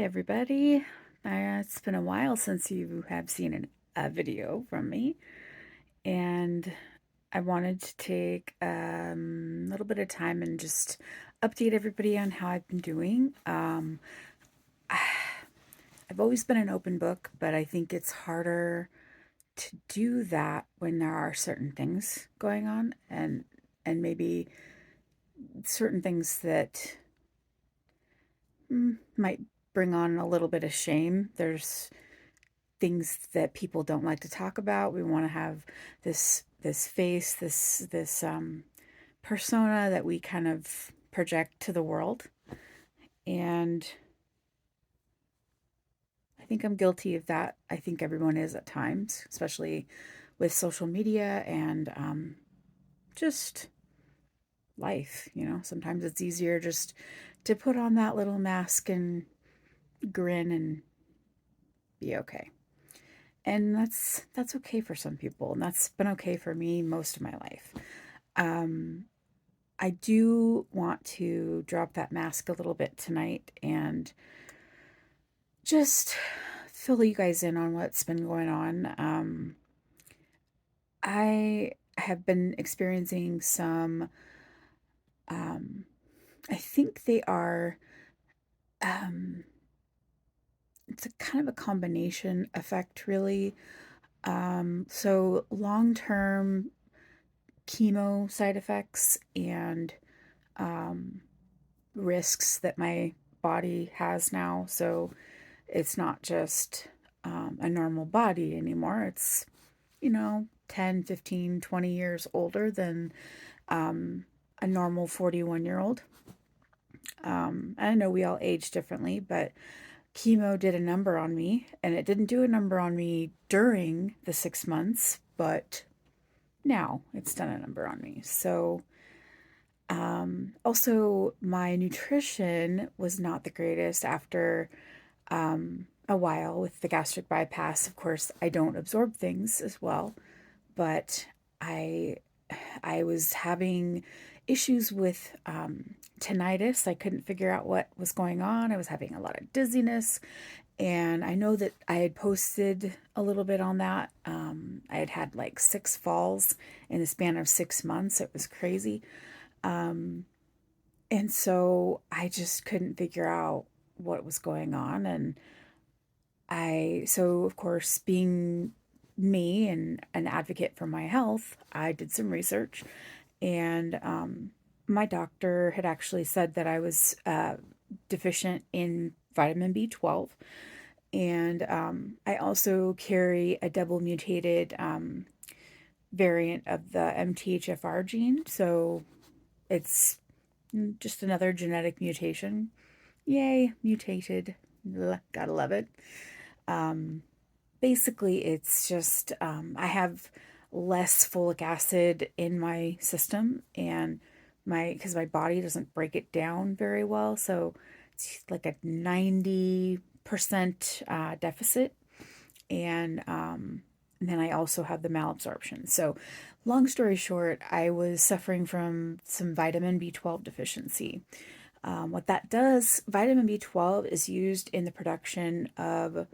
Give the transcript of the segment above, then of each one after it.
Hi, everybody. It's been a while since you have seen a video from me, and I wanted to take a little bit of time and just update everybody on how I've been doing. I've always been an open book, but I think it's harder to do that when there are certain things going on, and maybe certain things that might bring on a little bit of shame. There's things that people don't like to talk about. We want to have this face, this persona that we kind of project to the world. And I think I'm guilty of that. I think everyone is at times, especially with social media and just life. Sometimes it's easier just to put on that little mask and grin and be okay. And that's okay for some people, and that's been okay for me most of my life. Um, I do want to drop that mask a little bit tonight and just fill you guys in on what's been going on. I have been experiencing some, um, I think they are, um, it's a kind of a combination effect, really. So long-term chemo side effects and um, risks that my body has now. So it's not just a normal body anymore. It's, 10, 15, 20 years older than um, a normal 41-year-old. I know we all age differently, but chemo did a number on me, and it didn't do a number on me during the 6 months, but now it's done a number on me. So also, my nutrition was not the greatest after a while with the gastric bypass. Of course, I don't absorb things as well, but I I was having issues with tinnitus. I couldn't figure out what was going on. I was having a lot of dizziness, and I know that I had posted a little bit on that. I had had like 6 falls in the span of 6 months. It was crazy. Um, and so I just couldn't figure out what was going on. And so of course, being me and an advocate for my health, I did some research, and my doctor had actually said that I was deficient in vitamin B12. And I also carry a double mutated variant of the MTHFR gene. So it's just another genetic mutation. Yay, mutated. Gotta love it. Um, Basically, it's just I have less folic acid in my system, and because my body doesn't break it down very well, so it's like a 90% deficit, and then I also have the malabsorption. So, long story short, I was suffering from some vitamin B12 deficiency. What that does, vitamin B12 is used in the production of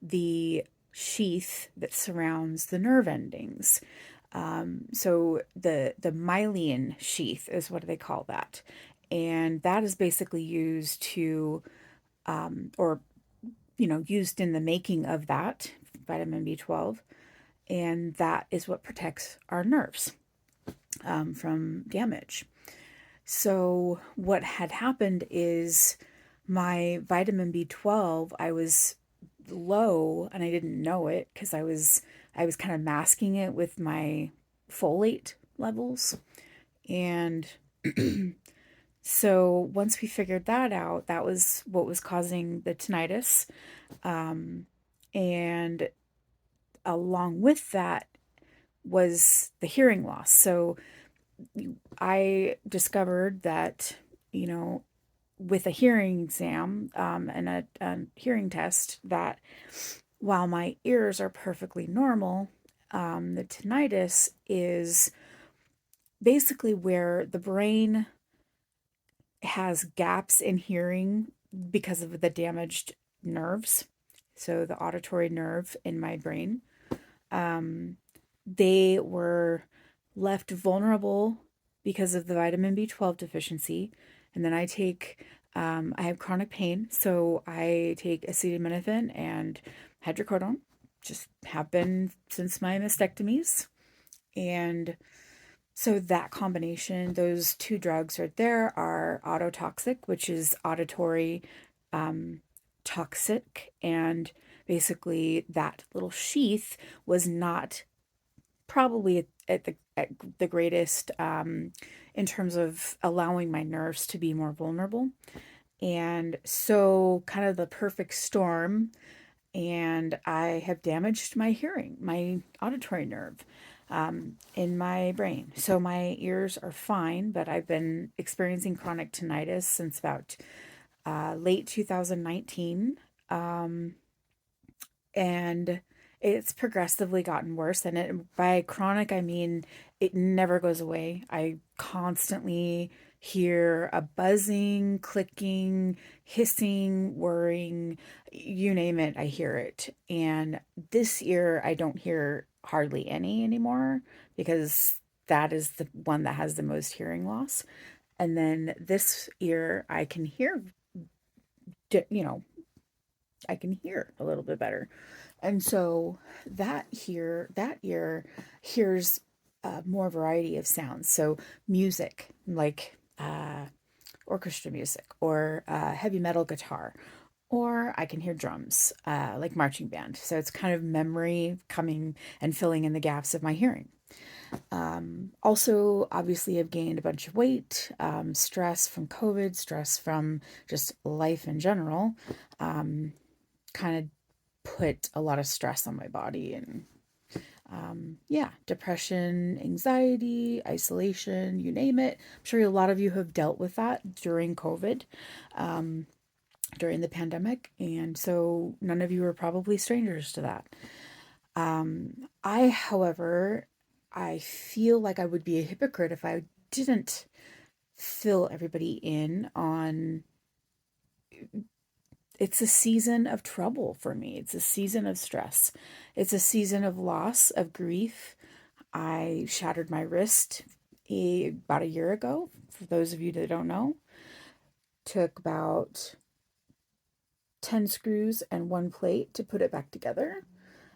the sheath that surrounds the nerve endings. So the myelin sheath is what they call that, and that is basically used to, or used in the making of that vitamin B12, and that is what protects our nerves from damage. So what had happened is my vitamin B12, I was low and I didn't know it because I was kind of masking it with my folate levels. And so once we figured that out, that was what was causing the tinnitus. And along with that was the hearing loss. So I discovered that, you know, with a hearing exam and a hearing test, that while my ears are perfectly normal, the tinnitus is basically where the brain has gaps in hearing because of the damaged nerves, so the auditory nerve in my brain. Um, they were left vulnerable because of the vitamin B12 deficiency. And then I have chronic pain, so I take acetaminophen and hydrocodone, just have been since my mastectomies. And so that combination, those two drugs right there are ototoxic, which is auditory um, toxic. And basically, that little sheath was not probably at the greatest in terms of allowing my nerves to be more vulnerable. And so, kind of the perfect storm, and I have damaged my hearing, my auditory nerve in my brain. So my ears are fine, but I've been experiencing chronic tinnitus since about late 2019. Um, and it's progressively gotten worse. And by chronic, I mean it never goes away. I constantly hear a buzzing, clicking, hissing, whirring, you name it, I hear it. And this ear, I don't hear hardly any anymore because that is the one that has the most hearing loss. And then this ear, I can hear, you know, I can hear a little bit better. And so that ear hears more variety of sounds. So music, like orchestra music or heavy metal guitar, or I can hear drums, like marching band. So it's kind of memory coming and filling in the gaps of my hearing. Also, obviously, I've gained a bunch of weight, stress from COVID, stress from just life in general, kind of put a lot of stress on my body and yeah, depression, anxiety, isolation, you name it. I'm sure a lot of you have dealt with that during COVID, um, during the pandemic. And so none of you are probably strangers to that. However, I feel like I would be a hypocrite if I didn't fill everybody in on it's a season of trouble for me. It's a season of stress. It's a season of loss, of grief. I shattered my wrist about a year ago. For those of you that don't know, took about 10 screws and one plate to put it back together.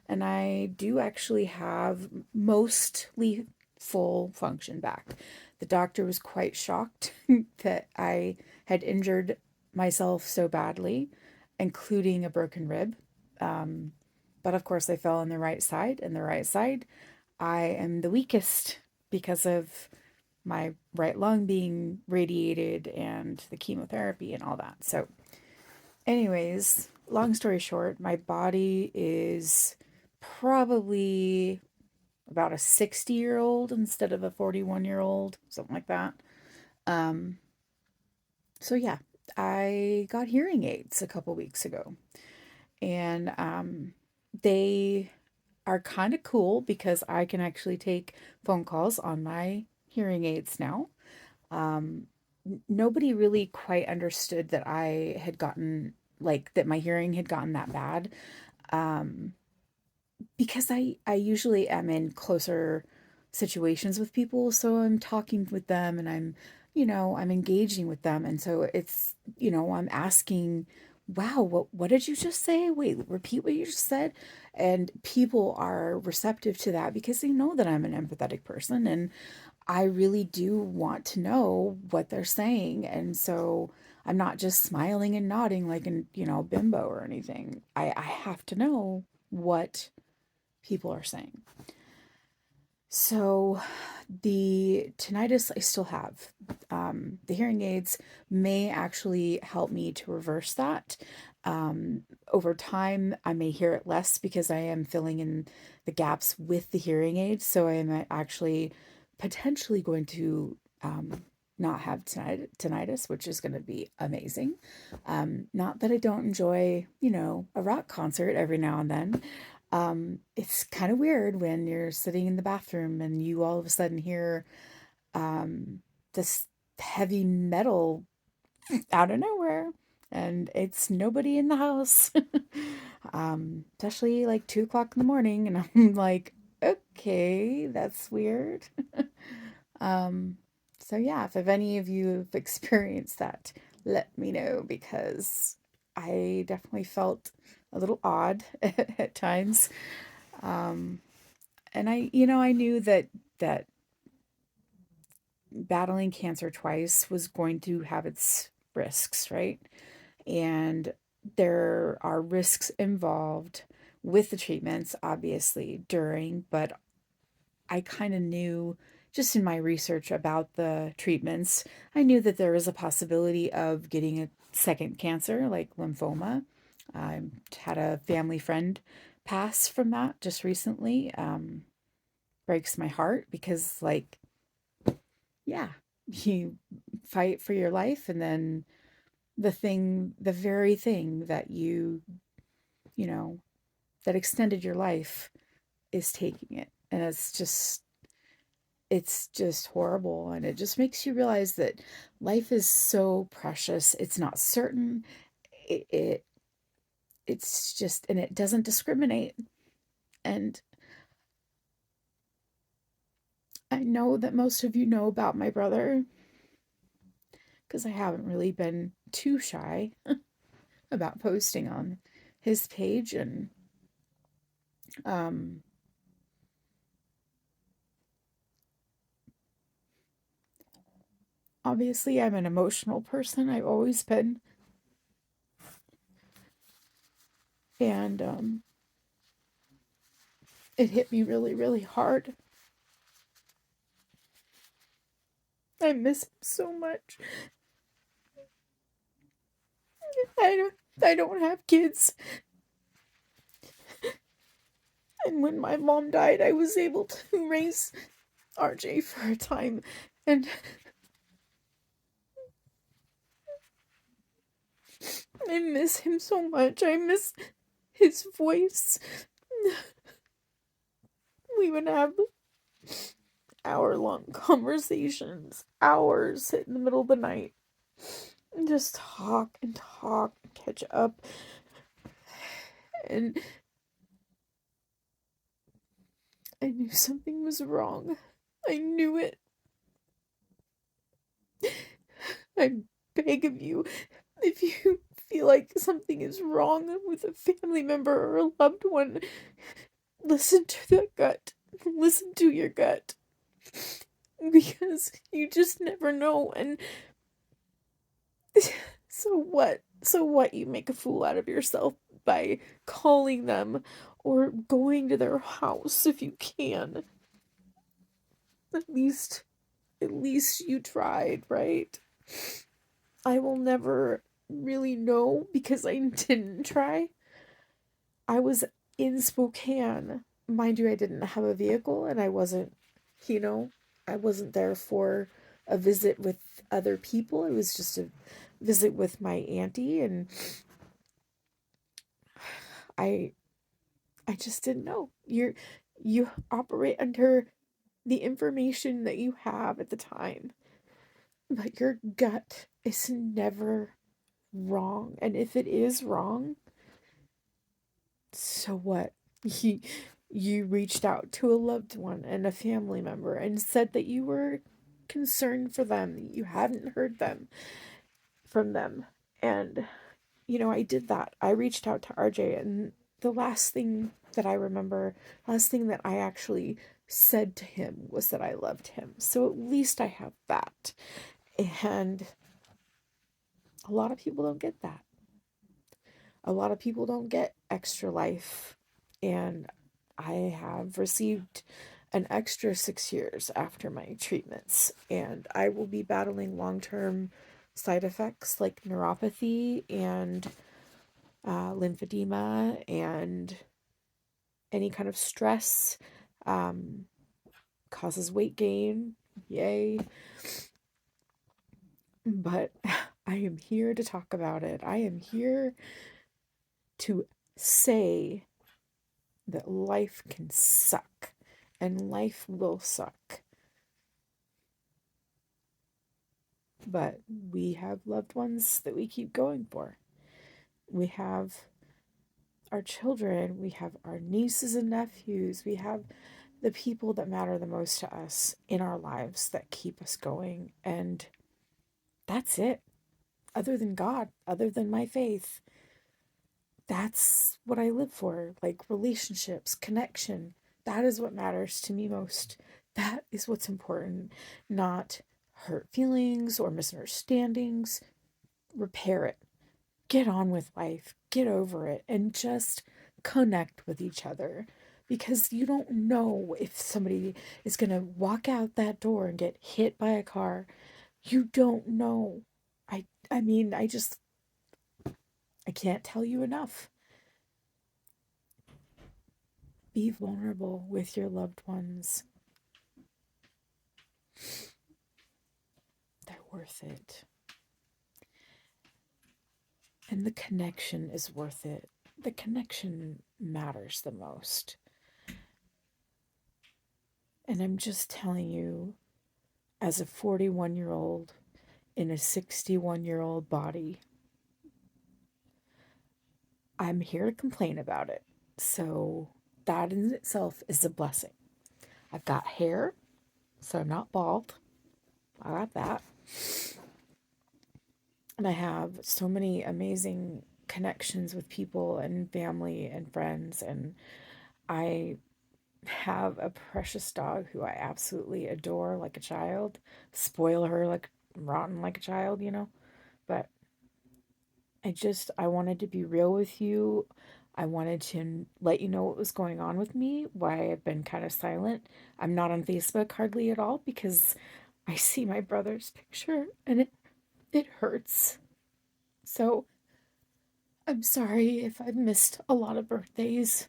And I do actually have mostly full function back. The doctor was quite shocked that I had injured myself so badly, including a broken rib. Um, but of course, I fell on the right side, and the right side, I am the weakest because of my right lung being radiated and the chemotherapy and all that. So, anyways, long story short, my body is probably about a 60-year-old instead of a 41-year-old, something like that. Um, so yeah, I got hearing aids a couple weeks ago, and they are kind of cool because I can actually take phone calls on my hearing aids now. Um, Nobody really quite understood that I had gotten like that my hearing had gotten that bad. Um, because I usually am in closer situations with people, so I'm talking with them and I'm engaging with them, and so I'm asking, wow, what did you just say? Wait, repeat what you just said. And people are receptive to that because they know that I'm an empathetic person, and I really do want to know what they're saying. And so I'm not just smiling and nodding like an, bimbo or anything. I have to know what people are saying. So the tinnitus I still have. The hearing aids may actually help me to reverse that. Over time, I may hear it less because I am filling in the gaps with the hearing aids. So I am actually potentially going to not have tinnitus, which is going to be amazing. Not that I don't enjoy, a rock concert every now and then. It's kind of weird when you're sitting in the bathroom and you all of a sudden hear this heavy metal out of nowhere. and it's nobody in the house. Especially like 2 o'clock in the morning, and I'm like, okay, that's weird. Um, so yeah, if any of you have experienced that, let me know because I definitely felt a little odd at times. Um, and I knew that battling cancer twice was going to have its risks, right? And there are risks involved with the treatments, obviously, during, but I kind of knew just in my research about the treatments, I knew that there was a possibility of getting a second cancer, like lymphoma. I had a family friend pass from that just recently. Breaks my heart because, like, yeah, you fight for your life, and then the very thing that you know, that extended your life is taking it. And it's just horrible, and it just makes you realize that life is so precious. It's not certain. It's just, and it doesn't discriminate. And I know that most of you know about my brother because I haven't really been too shy about posting on his page. And um obviously I'm an emotional person. I've always been. And it hit me really, really hard. I miss him so much. I don't have kids. And when my mom died, I was able to raise RJ for a time. And I miss him so much. I miss his voice. We would have hour-long conversations, hours in the middle of the night, and just talk and talk and catch up. And I knew something was wrong. I knew it. I beg of you, if you feel like something is wrong with a family member or a loved one, listen to that gut. Listen to your gut. Because you just never know. And so what? So what? You make a fool out of yourself by calling them or going to their house if you can. At least, at least you tried, right? I will never really know because I didn't try. I was in Spokane. Mind you, I didn't have a vehicle, and I wasn't, you know, I wasn't there for a visit with other people. It was just a visit with my auntie, and I I just didn't know. You operate under the information that you have at the time, but your gut is never wrong. And if it is wrong, so what? You, you reached out to a loved one and a family member and said that you were concerned for them, that you hadn't heard from them. And, I did that. I reached out to RJ, and the last thing that I remember, last thing that I actually said to him was that I loved him. So at least I have that. And a lot of people don't get that. A lot of people don't get extra life. And I have received an extra 6 years after my treatments. And I will be battling long term side effects like neuropathy and lymphedema and any kind of stress. Um, Causes weight gain. Yay. But I am here to talk about it. I am here to say that life can suck and life will suck. But we have loved ones that we keep going for. we have our children, we have our nieces and nephews, we have the people that matter the most to us in our lives that keep us going. And that's it. Other than God, other than my faith, that's what I live for. Like relationships, connection. That is what matters to me most. That is what's important, not hurt feelings or misunderstandings. Repair it. Get on with life. Get over it and just connect with each other, because you don't know if somebody is going to walk out that door and get hit by a car. You don't know. I mean, I can't tell you enough. Be vulnerable with your loved ones. They're worth it. And the connection is worth it. The connection matters the most. And I'm just telling you, as a 41-year-old in a 61-year-old body, I'm here to complain about it. So that in itself is a blessing. I've got hair, so I'm not bald. I got that. And I have so many amazing connections with people and family and friends. And I have a precious dog who I absolutely adore like a child, spoil her like rotten like a child, you know. But I wanted to be real with you. I wanted to let you know what was going on with me, why I've been kind of silent. I'm not on Facebook hardly at all because I see my brother's picture and it hurts. So I'm sorry if I've missed a lot of birthdays.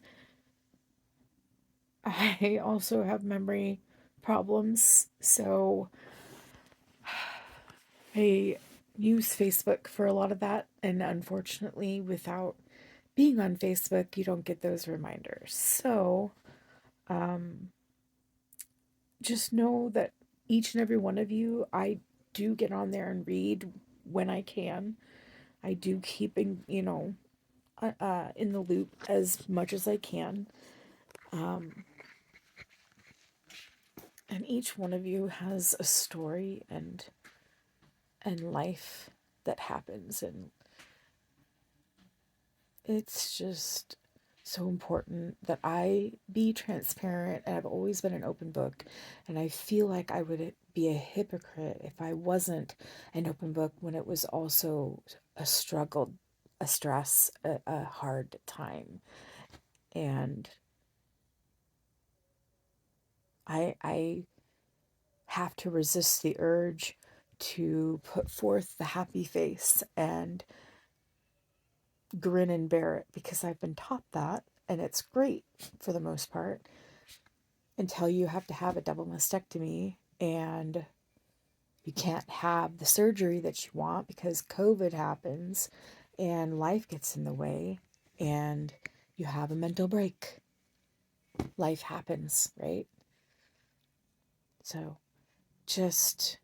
I also have memory problems, so I use Facebook for a lot of that, and unfortunately, without being on Facebook, you don't get those reminders. So, just know that each and every one of you, I do get on there and read when I can. I do keep in the loop as much as I can. And each one of you has a story and life that happens, and it's just so important that I be transparent, and I've always been an open book, and I feel like I would be a hypocrite if I wasn't an open book when it was also a struggle, a stress, a hard time. And I have to resist the urge to put forth the happy face and grin and bear it, because I've been taught that, and it's great for the most part, until you have to have a double mastectomy and you can't have the surgery that you want because COVID happens and life gets in the way and you have a mental break. Life happens, right? So just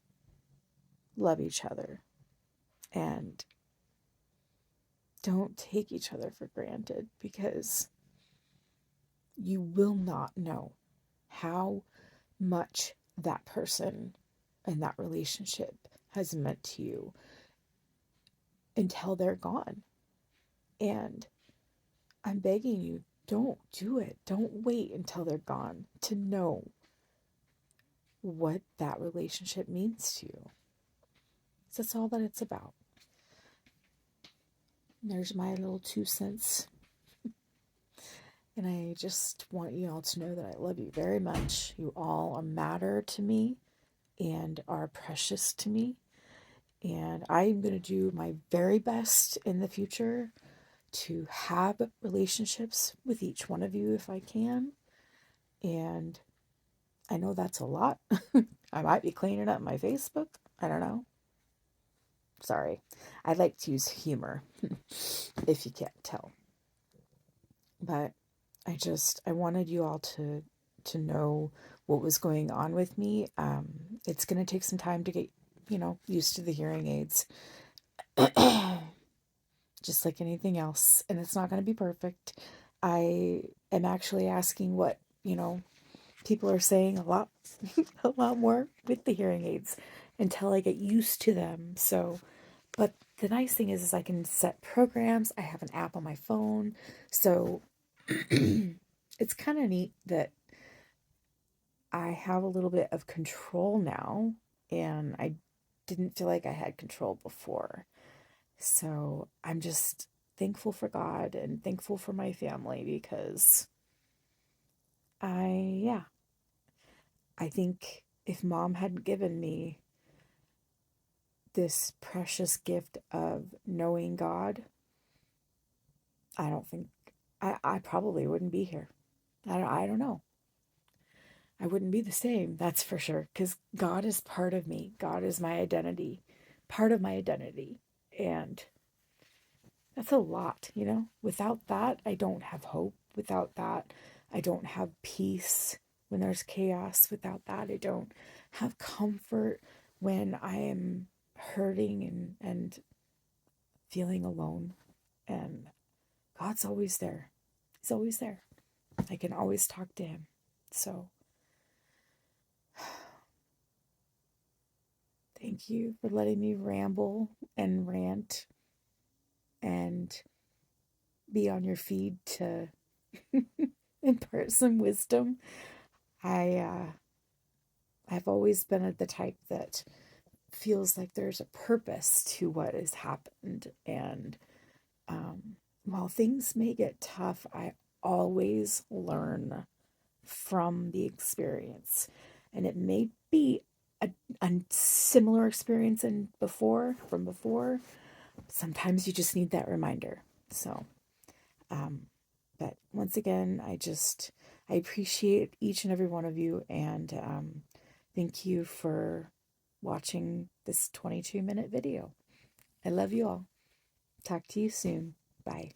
love each other and don't take each other for granted, because you will not know how much that person and that relationship has meant to you until they're gone. And I'm begging you, don't do it. Don't wait until they're gone to know what that relationship means to you. So that's all that it's about. And there's my little 2 cents. And I just want you all to know that I love you very much. You all matter to me and are precious to me. And I'm going to do my very best in the future to have relationships with each one of you if I can. And I know that's a lot. I might be cleaning up my Facebook. I don't know. Sorry. I like to use humor, if you can't tell. But I wanted you all to know what was going on with me. It's going to take some time to get, used to the hearing aids. just like anything else, and it's not going to be perfect. I am actually asking what, people are saying a lot, a lot more with the hearing aids until I get used to them. So, but the nice thing is I can set programs. I have an app on my phone. So it's kind of neat that I have a little bit of control now, and I didn't feel like I had control before. So I'm just thankful for God and thankful for my family because yeah, I think if mom hadn't given me this precious gift of knowing God, I don't think I probably wouldn't be here. I don't know. I wouldn't be the same, that's for sure, because God is part of me. God is my identity, part of my identity. And that's a lot, Without that, I don't have hope. Without that, I don't have peace when there's chaos. Without that, I don't have comfort when I am hurting and feeling alone. And God's always there. He's always there. I can always talk to him. So thank you for letting me ramble and rant and be on your feed to impart some wisdom. I I've always been the type that feels like there's a purpose to what has happened, and while things may get tough, I always learn from the experience, and it may be a similar experience from before. Sometimes you just need that reminder. So, um, but once again, I appreciate each and every one of you, and thank you for watching this 22-minute video. I love you all. Talk to you soon. Bye.